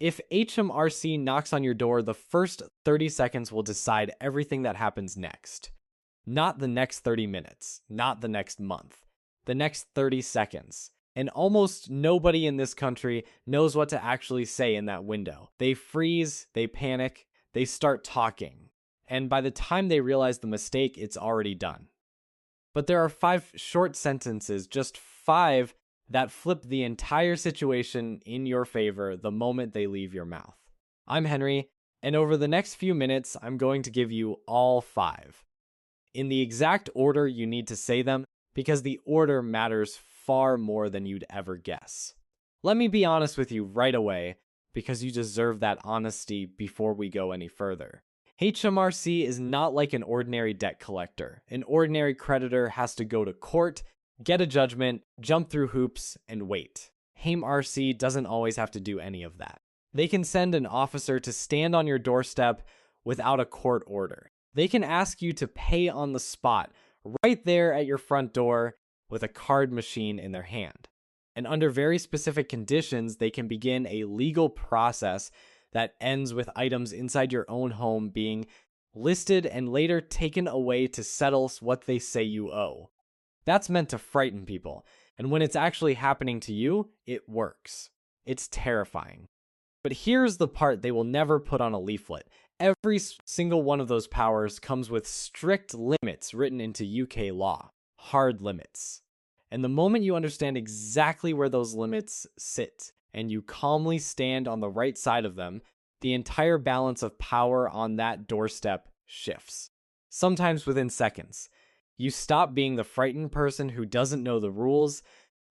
If HMRC knocks on your door, the first 30 seconds will decide everything that happens next. Not the next 30 minutes, not the next month, the next 30 seconds. And almost nobody in this country knows what to actually say in that window. They freeze, they panic, they start talking. And by the time they realize the mistake, it's already done. But there are 5 short sentences, just 5, that flip the entire situation in your favor the moment they leave your mouth. I'm Henry, and over the next few minutes, I'm going to give you all 5. In the exact order you need to say them, because the order matters far more than you'd ever guess. Let me be honest with you right away, because you deserve that honesty before we go any further. HMRC is not like an ordinary debt collector. An ordinary creditor has to go to court, get a judgment, jump through hoops, and wait. HMRC doesn't always have to do any of that. They can send an officer to stand on your doorstep without a court order. They can ask you to pay on the spot, right there at your front door, with a card machine in their hand. And under very specific conditions, they can begin a legal process that ends with items inside your own home being listed and later taken away to settle what they say you owe. That's meant to frighten people, and when it's actually happening to you, it works. It's terrifying. But here's the part they will never put on a leaflet. Every single one of those powers comes with strict limits written into UK law. Hard limits. And the moment you understand exactly where those limits sit, and you calmly stand on the right side of them, the entire balance of power on that doorstep shifts. Sometimes within seconds. You stop being the frightened person who doesn't know the rules,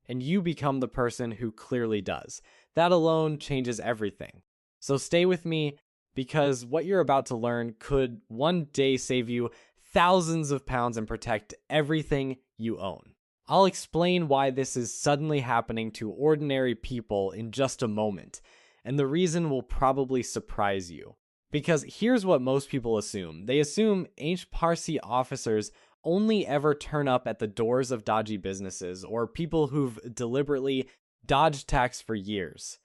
and you become the person who clearly does. That alone changes everything. So stay with me, because what you're about to learn could one day save you thousands of pounds and protect everything you own. I'll explain why this is suddenly happening to ordinary people in just a moment, and the reason will probably surprise you. Because here's what most people assume. They assume HMRC officers only ever turn up at the doors of dodgy businesses or people who've deliberately dodged tax for years.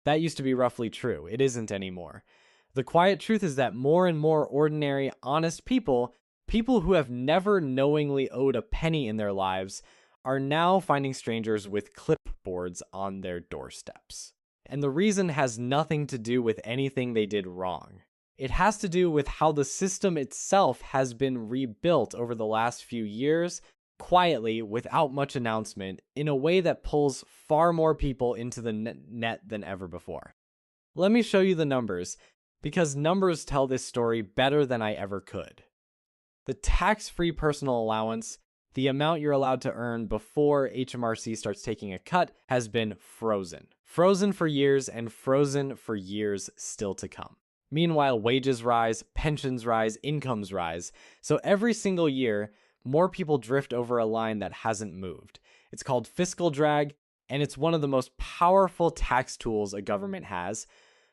That used to be roughly true. It isn't anymore. The quiet truth is that more and more ordinary, honest people who have never knowingly owed a penny in their lives, are now finding strangers with clipboards on their doorsteps. And the reason has nothing to do with anything they did wrong. It has to do with how the system itself has been rebuilt over the last few years, quietly, without much announcement, in a way that pulls far more people into the net than ever before. Let me show you the numbers, because numbers tell this story better than I ever could. The tax-free personal allowance, the amount you're allowed to earn before HMRC starts taking a cut, has been frozen. Frozen for years and frozen for years still to come. Meanwhile, wages rise, pensions rise, incomes rise. So every single year, more people drift over a line that hasn't moved. It's called fiscal drag, and it's one of the most powerful tax tools a government has,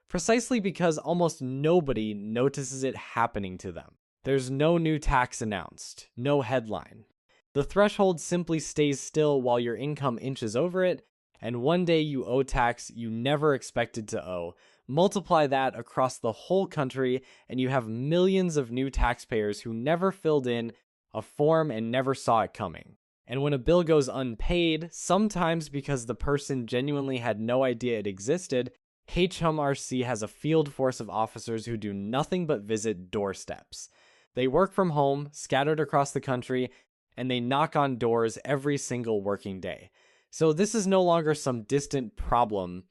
precisely because almost nobody notices it happening to them. There's no new tax announced, no headline. The threshold simply stays still while your income inches over it, and one day you owe tax you never expected to owe. Multiply that across the whole country, and you have millions of new taxpayers who never filled in a form and never saw it coming. And when a bill goes unpaid, sometimes because the person genuinely had no idea it existed, HMRC has a field force of officers who do nothing but visit doorsteps. They work from home, scattered across the country, and they knock on doors every single working day. So this is no longer some distant problem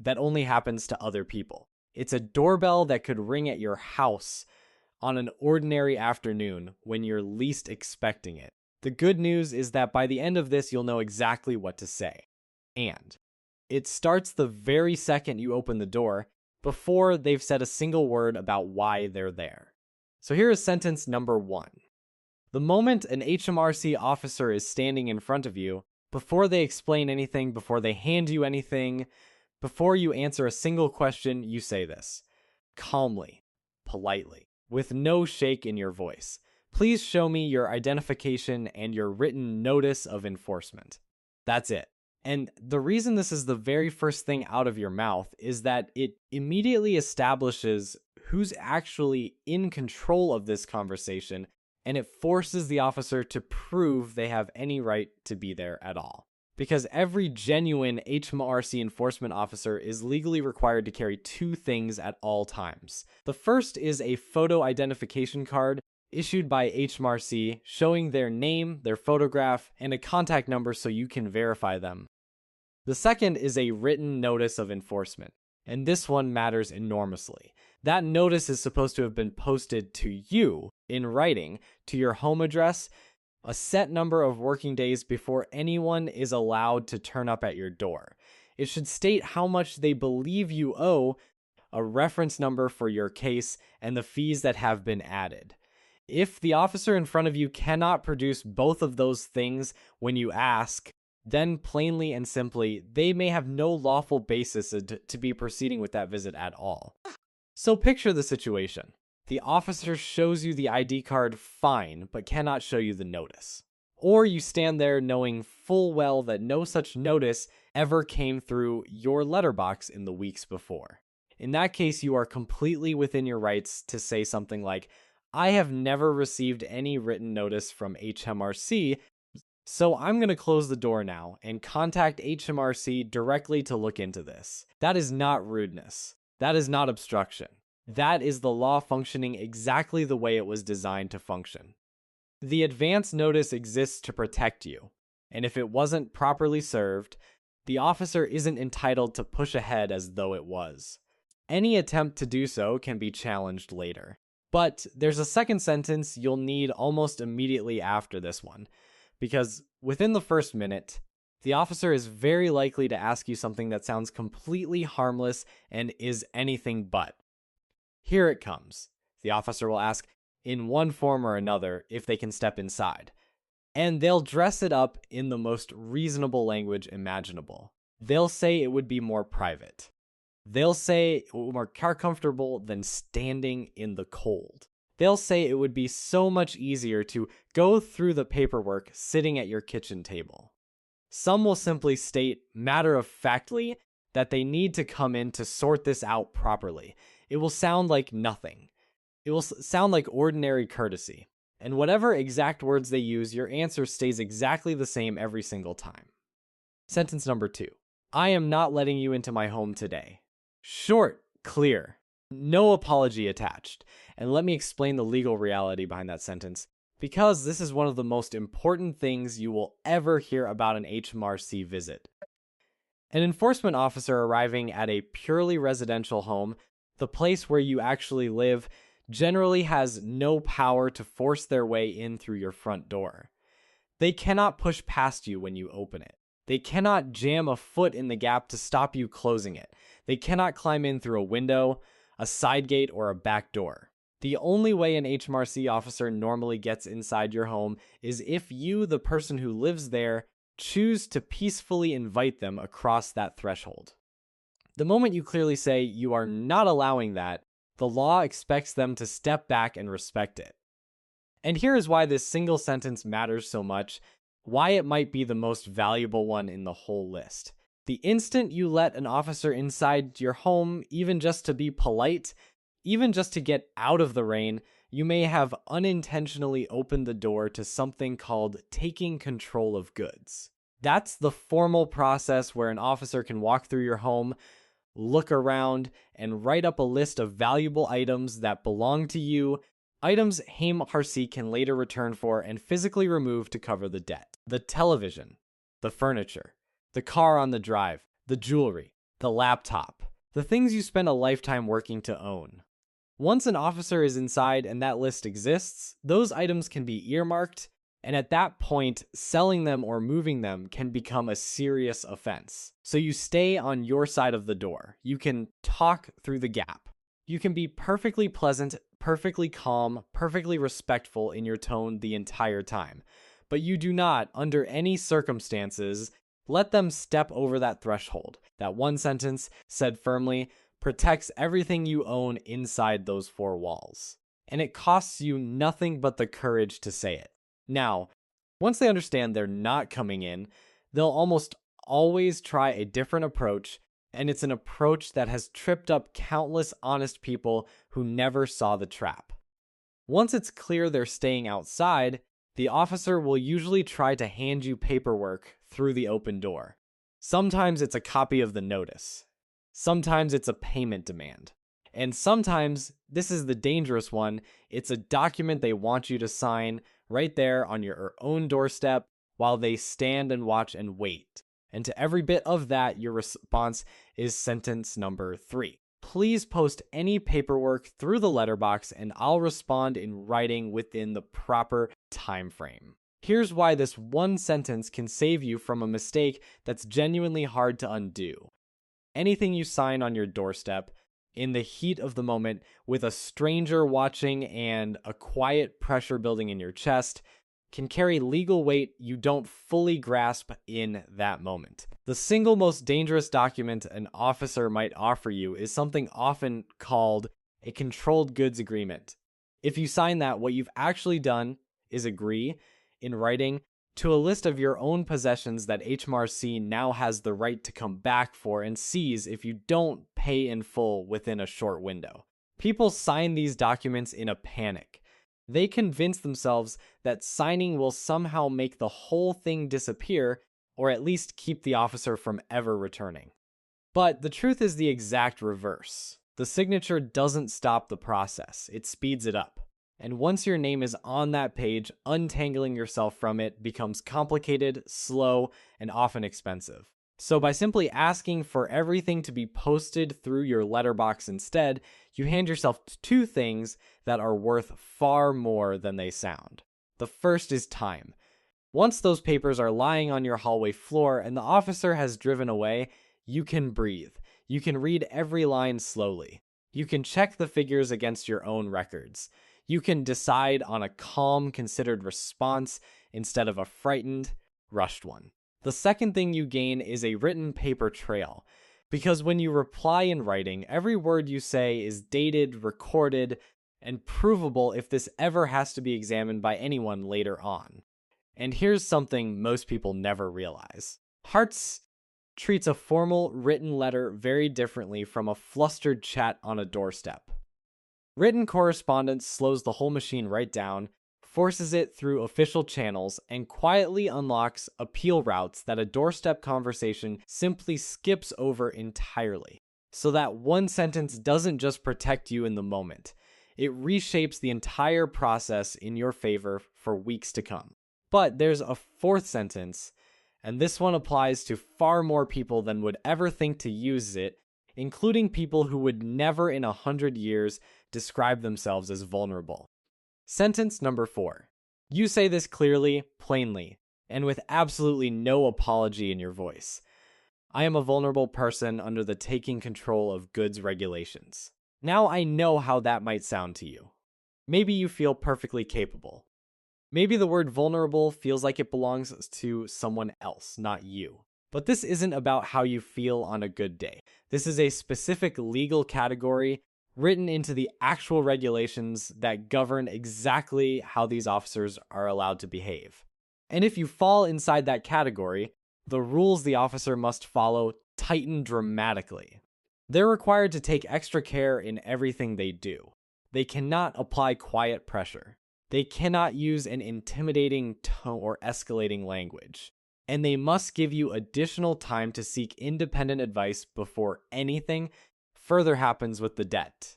that only happens to other people. It's a doorbell that could ring at your house on an ordinary afternoon when you're least expecting it. The good news is that by the end of this, you'll know exactly what to say. And it starts the very second you open the door, before they've said a single word about why they're there. So here is sentence number 1. The moment an HMRC officer is standing in front of you, before they explain anything, before they hand you anything, before you answer a single question, you say this. Calmly, politely, with no shake in your voice. Please show me your identification and your written notice of enforcement. That's it. And the reason this is the very first thing out of your mouth is that it immediately establishes who's actually in control of this conversation, and it forces the officer to prove they have any right to be there at all. Because every genuine HMRC enforcement officer is legally required to carry two things at all times. The first is a photo identification card issued by HMRC showing their name, their photograph, and a contact number so you can verify them. The second is a written notice of enforcement, and this one matters enormously. That notice is supposed to have been posted to you in writing to your home address a set number of working days before anyone is allowed to turn up at your door. It should state how much they believe you owe, a reference number for your case, and the fees that have been added. If the officer in front of you cannot produce both of those things when you ask, then plainly and simply, they may have no lawful basis to be proceeding with that visit at all. So picture the situation. The officer shows you the ID card fine, but cannot show you the notice. Or you stand there knowing full well that no such notice ever came through your letterbox in the weeks before. In that case, you are completely within your rights to say something like, I have never received any written notice from HMRC, so I'm going to close the door now and contact HMRC directly to look into this. That is not rudeness. That is not obstruction. That is the law functioning exactly the way it was designed to function. The advance notice exists to protect you, and if it wasn't properly served, the officer isn't entitled to push ahead as though it was. Any attempt to do so can be challenged later. But there's a second sentence you'll need almost immediately after this one, because within the first minute, the officer is very likely to ask you something that sounds completely harmless and is anything but. Here it comes. The officer will ask, in one form or another, if they can step inside. And they'll dress it up in the most reasonable language imaginable. They'll say it would be more private. They'll say it would be more comfortable than standing in the cold. They'll say it would be so much easier to go through the paperwork sitting at your kitchen table. Some will simply state matter-of-factly that they need to come in to sort this out properly. It will sound like nothing. It will sound like ordinary courtesy. And whatever exact words they use, your answer stays exactly the same every single time. Sentence number 2. I am not letting you into my home today. Short, clear, no apology attached. And let me explain the legal reality behind that sentence, because this is one of the most important things you will ever hear about an HMRC visit. An enforcement officer arriving at a purely residential home, the place where you actually live, generally has no power to force their way in through your front door. They cannot push past you when you open it. They cannot jam a foot in the gap to stop you closing it. They cannot climb in through a window, a side gate, or a back door. The only way an HMRC officer normally gets inside your home is if you, the person who lives there, choose to peacefully invite them across that threshold. The moment you clearly say you are not allowing that, the law expects them to step back and respect it. And here is why this single sentence matters so much, why it might be the most valuable one in the whole list. The instant you let an officer inside your home, even just to be polite, even just to get out of the rain, you may have unintentionally opened the door to something called taking control of goods. That's the formal process where an officer can walk through your home, look around, and write up a list of valuable items that belong to you, items HMRC can later return for and physically remove to cover the debt. The television, the furniture, the car on the drive, the jewelry, the laptop, the things you spend a lifetime working to own. Once an officer is inside and that list exists, those items can be earmarked, and at that point, selling them or moving them can become a serious offense. So you stay on your side of the door. You can talk through the gap. You can be perfectly pleasant, perfectly calm, perfectly respectful in your tone the entire time. But you do not, under any circumstances, let them step over that threshold. That one sentence, said firmly, protects everything you own inside those four walls. And it costs you nothing but the courage to say it. Now, once they understand they're not coming in, they'll almost always try a different approach, and it's an approach that has tripped up countless honest people who never saw the trap. Once it's clear they're staying outside, the officer will usually try to hand you paperwork through the open door. Sometimes it's a copy of the notice. Sometimes it's a payment demand. And sometimes, this is the dangerous one, it's a document they want you to sign right there on your own doorstep while they stand and watch and wait. And to every bit of that, your response is sentence number 3. Please post any paperwork through the letterbox and I'll respond in writing within the proper time frame. Here's why this one sentence can save you from a mistake that's genuinely hard to undo. Anything you sign on your doorstep, in the heat of the moment, with a stranger watching and a quiet pressure building in your chest, can carry legal weight you don't fully grasp in that moment. The single most dangerous document an officer might offer you is something often called a controlled goods agreement. If you sign that, what you've actually done is agree, in writing, to a list of your own possessions that HMRC now has the right to come back for and seize if you don't pay in full within a short window. People sign these documents in a panic. They convince themselves that signing will somehow make the whole thing disappear, or at least keep the officer from ever returning. But the truth is the exact reverse. The signature doesn't stop the process, it speeds it up. And once your name is on that page, untangling yourself from it becomes complicated, slow, and often expensive. So by simply asking for everything to be posted through your letterbox instead, you hand yourself 2 things that are worth far more than they sound. The first is time. Once those papers are lying on your hallway floor and the officer has driven away, you can breathe. You can read every line slowly. You can check the figures against your own records. You can decide on a calm, considered response instead of a frightened, rushed one. The second thing you gain is a written paper trail, because when you reply in writing, every word you say is dated, recorded, and provable if this ever has to be examined by anyone later on. And here's something most people never realize. Hearts treats a formal written letter very differently from a flustered chat on a doorstep. Written correspondence slows the whole machine right down, forces it through official channels, and quietly unlocks appeal routes that a doorstep conversation simply skips over entirely. So that one sentence doesn't just protect you in the moment. It reshapes the entire process in your favor for weeks to come. But there's a fourth sentence, and this one applies to far more people than would ever think to use it, including people who would never in 100 years describe themselves as vulnerable. Sentence number 4. You say this clearly, plainly, and with absolutely no apology in your voice. I am a vulnerable person under the taking control of goods regulations. Now I know how that might sound to you. Maybe you feel perfectly capable. Maybe the word vulnerable feels like it belongs to someone else, not you. But this isn't about how you feel on a good day. This is a specific legal category written into the actual regulations that govern exactly how these officers are allowed to behave. And if you fall inside that category, the rules the officer must follow tighten dramatically. They're required to take extra care in everything they do. They cannot apply quiet pressure. They cannot use an intimidating tone or escalating language. And they must give you additional time to seek independent advice before anything further happens with the debt.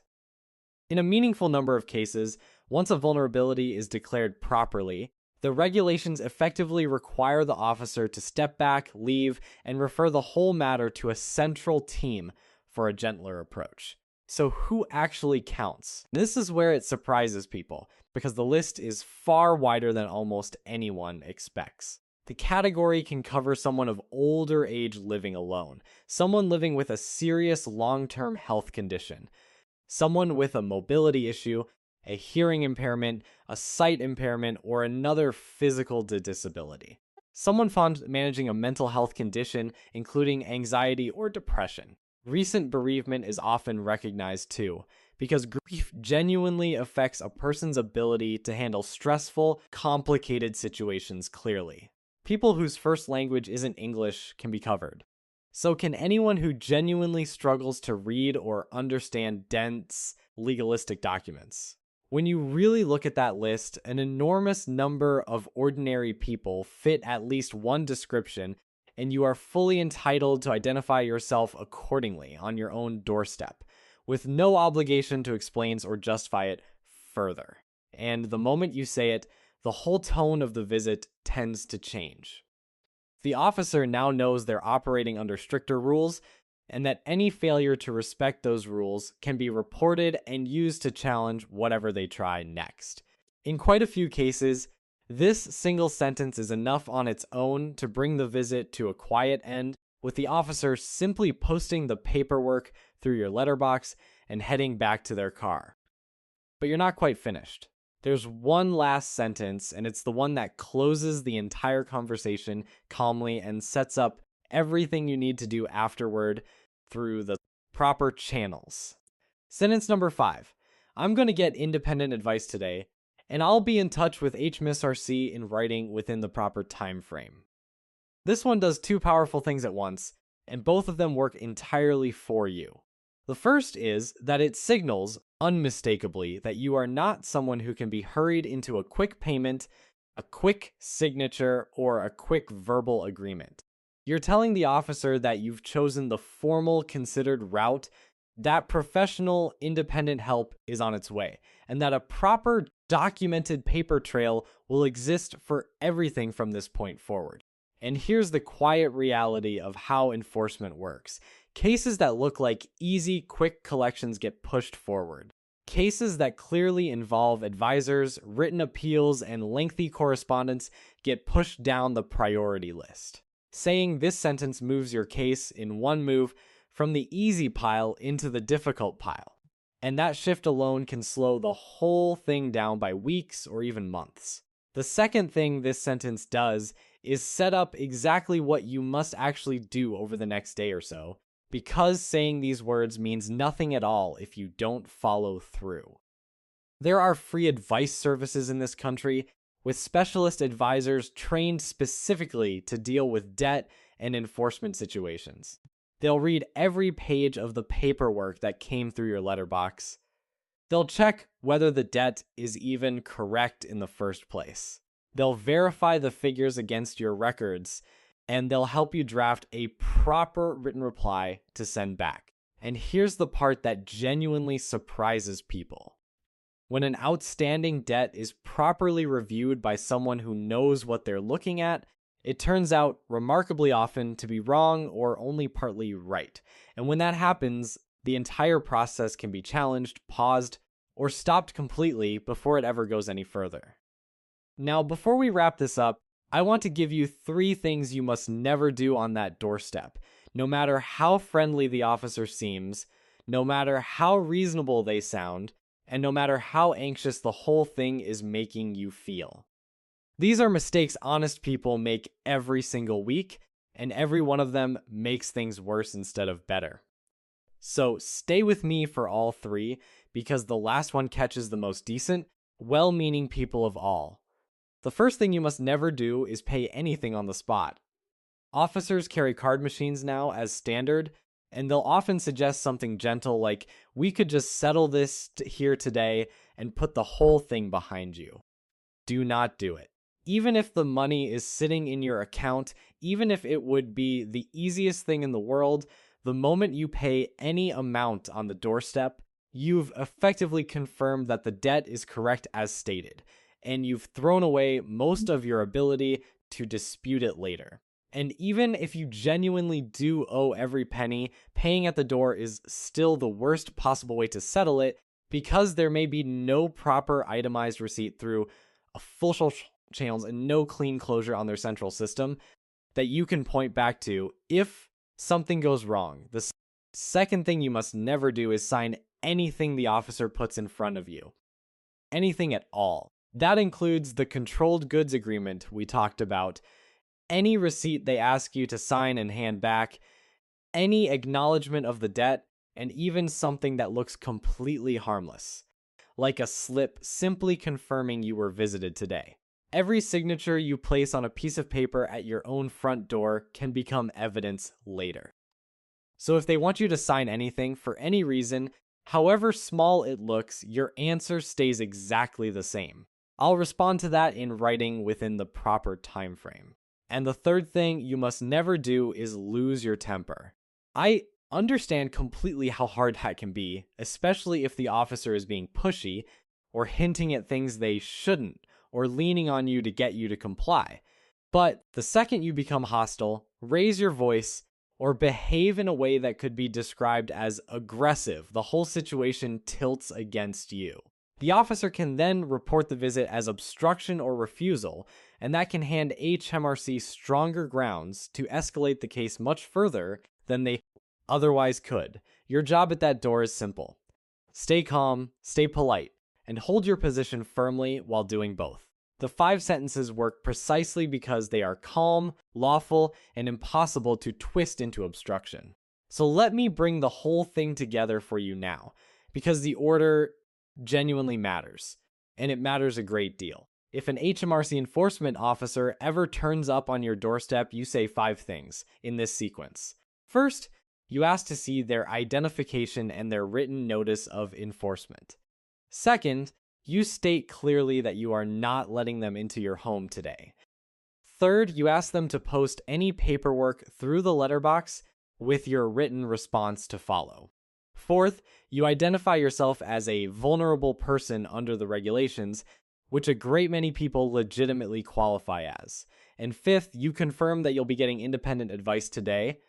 In a meaningful number of cases, once a vulnerability is declared properly, the regulations effectively require the officer to step back, leave, and refer the whole matter to a central team for a gentler approach. So who actually counts? This is where it surprises people, because the list is far wider than almost anyone expects. The category can cover someone of older age living alone, someone living with a serious long-term health condition, someone with a mobility issue, a hearing impairment, a sight impairment, or another physical disability. Someone found managing a mental health condition, including anxiety or depression. Recent bereavement is often recognized too, because grief genuinely affects a person's ability to handle stressful, complicated situations clearly. People whose first language isn't English can be covered. So can anyone who genuinely struggles to read or understand dense, legalistic documents. When you really look at that list, an enormous number of ordinary people fit at least one description, and you are fully entitled to identify yourself accordingly on your own doorstep, with no obligation to explain or justify it further. And the moment you say it, the whole tone of the visit tends to change. The officer now knows they're operating under stricter rules, and that any failure to respect those rules can be reported and used to challenge whatever they try next. In quite a few cases, this single sentence is enough on its own to bring the visit to a quiet end, with the officer simply posting the paperwork through your letterbox and heading back to their car. But you're not quite finished. There's one last sentence, and it's the one that closes the entire conversation calmly and sets up everything you need to do afterward through the proper channels. Sentence number 5. I'm going to get independent advice today, and I'll be in touch with HMRC in writing within the proper time frame. This one does two powerful things at once, and both of them work entirely for you. The first is that it signals, unmistakably, that you are not someone who can be hurried into a quick payment, a quick signature, or a quick verbal agreement. You're telling the officer that you've chosen the formal, considered route, that professional, independent help is on its way, and that a proper, documented paper trail will exist for everything from this point forward. And here's the quiet reality of how enforcement works. Cases that look like easy, quick collections get pushed forward. Cases that clearly involve advisors, written appeals, and lengthy correspondence get pushed down the priority list. Saying this sentence moves your case in one move from the easy pile into the difficult pile. And that shift alone can slow the whole thing down by weeks or even months. The second thing this sentence does is set up exactly what you must actually do over the next day or so, because saying these words means nothing at all if you don't follow through. There are free advice services in this country, with specialist advisors trained specifically to deal with debt and enforcement situations. They'll read every page of the paperwork that came through your letterbox. They'll check whether the debt is even correct in the first place. They'll verify the figures against your records, and they'll help you draft a proper written reply to send back. And here's the part that genuinely surprises people. When an outstanding debt is properly reviewed by someone who knows what they're looking at, it turns out remarkably often to be wrong or only partly right. And when that happens, the entire process can be challenged, paused, or stopped completely before it ever goes any further. Now, before we wrap this up, I want to give you 3 things you must never do on that doorstep, no matter how friendly the officer seems, no matter how reasonable they sound, and no matter how anxious the whole thing is making you feel. These are mistakes honest people make every single week, and every one of them makes things worse instead of better. So stay with me for all 3, because the last one catches the most decent, well-meaning people of all. The first thing you must never do is pay anything on the spot. Officers carry card machines now as standard, and they'll often suggest something gentle like, we could just settle this here today and put the whole thing behind you. Do not do it. Even if the money is sitting in your account, even if it would be the easiest thing in the world, the moment you pay any amount on the doorstep, you've effectively confirmed that the debt is correct as stated, and you've thrown away most of your ability to dispute it later. And even if you genuinely do owe every penny, paying at the door is still the worst possible way to settle it, because there may be no proper itemized receipt through official channels and no clean closure on their central system that you can point back to if something goes wrong. The second thing you must never do is sign anything the officer puts in front of you. Anything at all. That includes the controlled goods agreement we talked about, any receipt they ask you to sign and hand back, any acknowledgement of the debt, and even something that looks completely harmless, like a slip simply confirming you were visited today. Every signature you place on a piece of paper at your own front door can become evidence later. So if they want you to sign anything for any reason, however small it looks, your answer stays exactly the same. I'll respond to that in writing within the proper time frame. And the third thing you must never do is lose your temper. I understand completely how hard that can be, especially if the officer is being pushy or hinting at things they shouldn't or leaning on you to get you to comply. But the second you become hostile, raise your voice, or behave in a way that could be described as aggressive, the whole situation tilts against you. The officer can then report the visit as obstruction or refusal, and that can hand HMRC stronger grounds to escalate the case much further than they otherwise could. Your job at that door is simple. Stay calm, stay polite, and hold your position firmly while doing both. The 5 sentences work precisely because they are calm, lawful, and impossible to twist into obstruction. So let me bring the whole thing together for you now, because the order genuinely matters, and it matters a great deal. If an HMRC enforcement officer ever turns up on your doorstep, you say 5 things in this sequence. First, you ask to see their identification and their written notice of enforcement. Second, you state clearly that you are not letting them into your home today. Third, you ask them to post any paperwork through the letterbox with your written response to follow. Fourth, you identify yourself as a vulnerable person under the regulations, which a great many people legitimately qualify as. And fifth, you confirm that you'll be getting independent advice today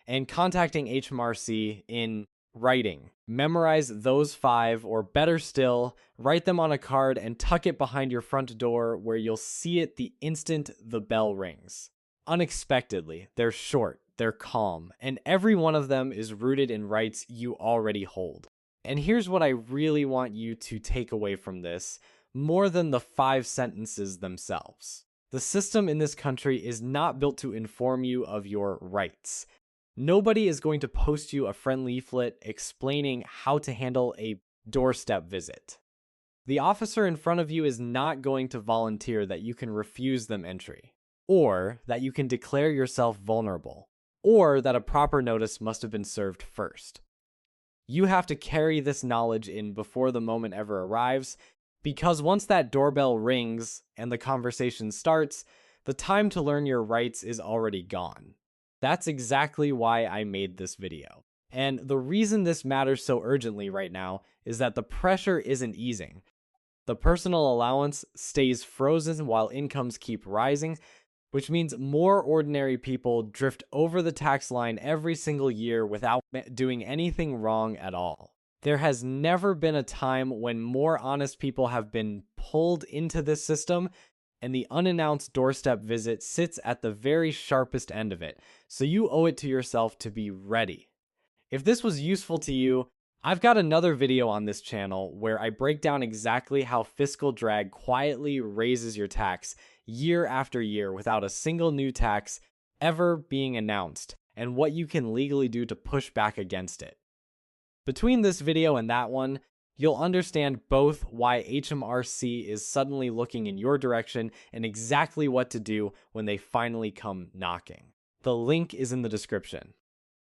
and contacting HMRC in writing. Memorize those 5, or better still, write them on a card and tuck it behind your front door where you'll see it the instant the bell rings. Unexpectedly, they're short, they're calm, and every one of them is rooted in rights you already hold. And here's what I really want you to take away from this, more than the 5 sentences themselves. The system in this country is not built to inform you of your rights. Nobody is going to post you a friendly leaflet explaining how to handle a doorstep visit. The officer in front of you is not going to volunteer that you can refuse them entry, or that you can declare yourself vulnerable, or that a proper notice must have been served first. You have to carry this knowledge in before the moment ever arrives, because once that doorbell rings and the conversation starts, the time to learn your rights is already gone. That's exactly why I made this video. And the reason this matters so urgently right now is that the pressure isn't easing. The personal allowance stays frozen while incomes keep rising, which means more ordinary people drift over the tax line every single year without doing anything wrong at all. There has never been a time when more honest people have been pulled into this system, and the unannounced doorstep visit sits at the very sharpest end of it, so you owe it to yourself to be ready. If this was useful to you, I've got another video on this channel where I break down exactly how fiscal drag quietly raises your tax year after year without a single new tax ever being announced, and what you can legally do to push back against it. Between this video and that one, you'll understand both why HMRC is suddenly looking in your direction and exactly what to do when they finally come knocking. The link is in the description.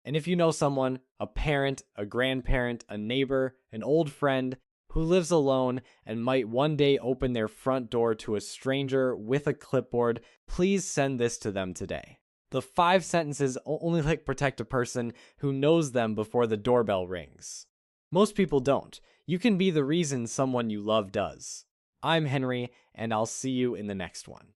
And if you know someone, a parent, a grandparent, a neighbor, an old friend, who lives alone and might one day open their front door to a stranger with a clipboard, please send this to them today. The 5 sentences only protect a person who knows them before the doorbell rings. Most people don't. You can be the reason someone you love does. I'm Henry, and I'll see you in the next one.